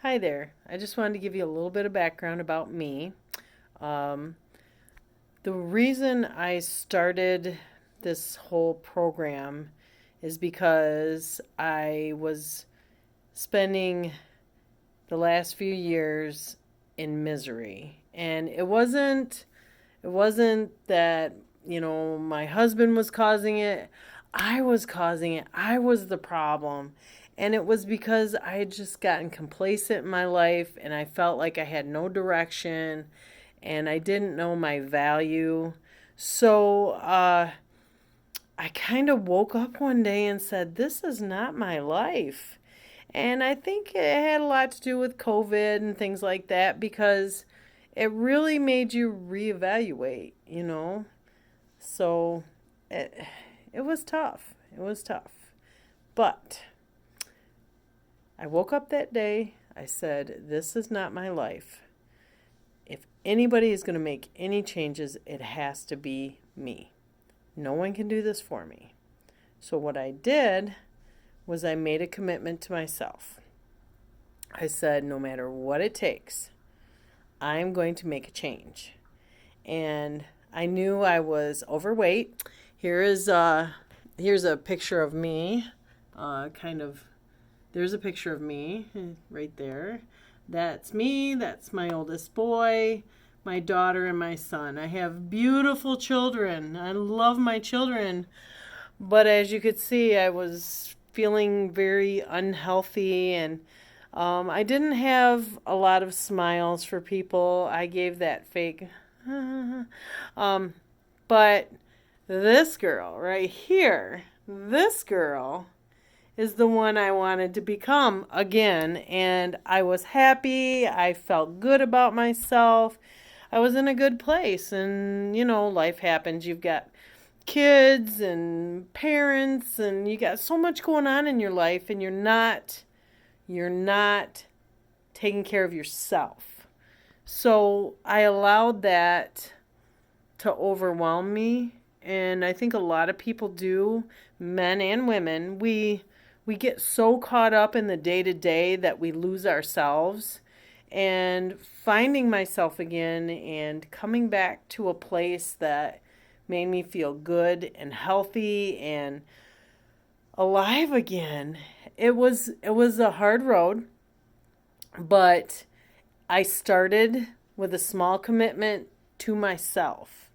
Hi there. I just wanted to give you a little bit of background about me. Um, the reason I started this whole program is because I was spending the last few years in misery. And it wasn't that, my husband was causing it. I was causing it. I was the problem. And it was because I had just gotten complacent in my life and I felt like I had no direction and I didn't know my value. So I kind of woke up one day and said, this is not my life. And I think it had a lot to do with COVID and things like that because it really made you reevaluate. So it, it was tough. It was tough. But I woke up that day. I said, this is not my life. If anybody is going to make any changes, it has to be me. No one can do this for me. So what I did was I made a commitment to myself. I said, no matter what it takes, I'm going to make a change. And I knew I was overweight. Here is here's a picture of me. Kind of there's a picture of me right there. That's me. That's my oldest boy, my daughter, and my son. I have beautiful children. I love my children. But as you could see, I was feeling very unhealthy and I didn't have a lot of smiles for people. I gave that fake. um, but this girl right here, this girl is the one I wanted to become again. And I was happy. I felt good about myself. I was in a good place. And, life happens. You've got kids and parents, and you got so much going on in your life, and you're not taking care of yourself. So I allowed that to overwhelm me, and I think a lot of people do, men and women. We get so caught up in the day to day that we lose ourselves. And finding myself again and coming back to a place that made me feel good and healthy and alive again. It was a hard road, but I started with a small commitment to myself.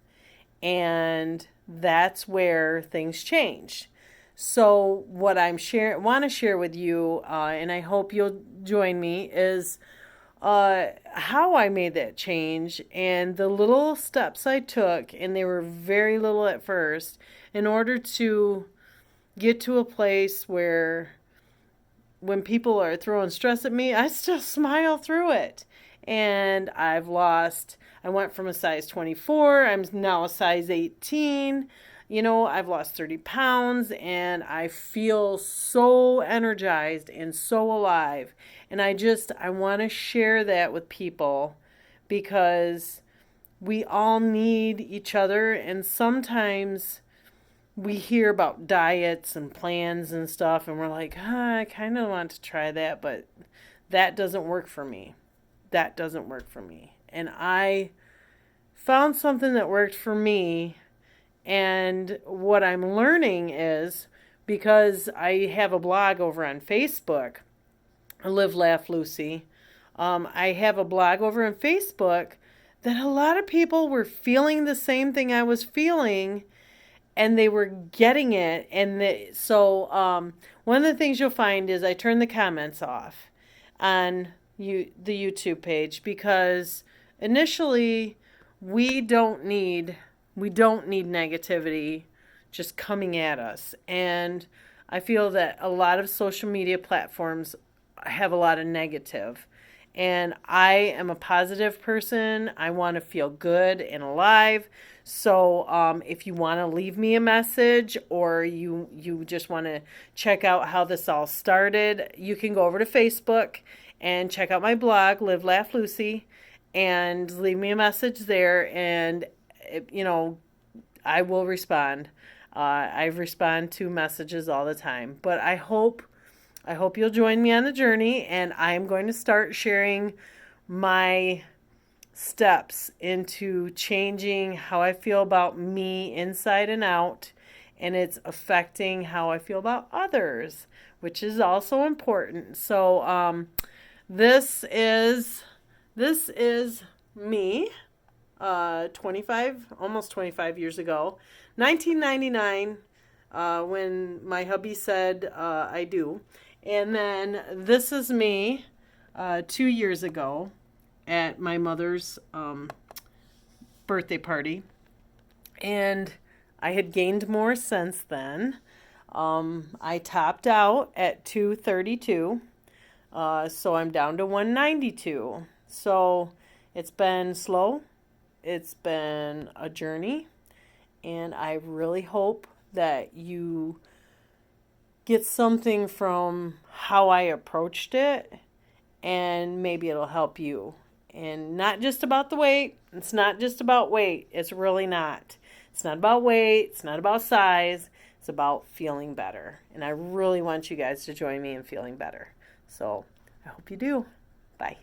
And that's where things changed. So what want to share with you, and I hope you'll join me, is how I made that change and the little steps I took, and they were very little at first, in order to get to a place where when people are throwing stress at me, I still smile through it. And I went from a size 24, I'm now a size 18. I've lost 30 pounds and I feel so energized and so alive. And I want to share that with people because we all need each other. And sometimes we hear about diets and plans and stuff, and we're like, I kind of want to try that, but that doesn't work for me. That doesn't work for me. And I found something that worked for me. And what I'm learning is, because I have a blog over on Facebook, Live Laugh Lucy. I have a blog over on Facebook that a lot of people were feeling the same thing I was feeling, and they were getting it. So one of the things you'll find is I turn the comments off on the YouTube page, because initially we don't need we don't need negativity just coming at us. And I feel that a lot of social media platforms have a lot of negative. And I am a positive person. I want to feel good and alive. So if you want to leave me a message, or you just want to check out how this all started, you can go over to Facebook and check out my blog, Live Laugh Lucy, and leave me a message there. And, you know, I will respond. I respond to messages all the time. But I hope I hope you'll join me on the journey, and I'm going to start sharing my steps into changing how I feel about me inside and out, and it's affecting how I feel about others, which is also important. So this is me almost 25 years ago, 1999, when my hubby said I do. And then this is me 2 years ago at my mother's birthday party. And I had gained more since then. I topped out at 232. So I'm down to 192. So it's been slow. It's been a journey. And I really hope that you get something from how I approached it, and maybe it'll help you. And not just about the weight. It's not just about weight. It's really not. It's not about weight. It's not about size. It's about feeling better. And I really want you guys to join me in feeling better. So I hope you do. Bye.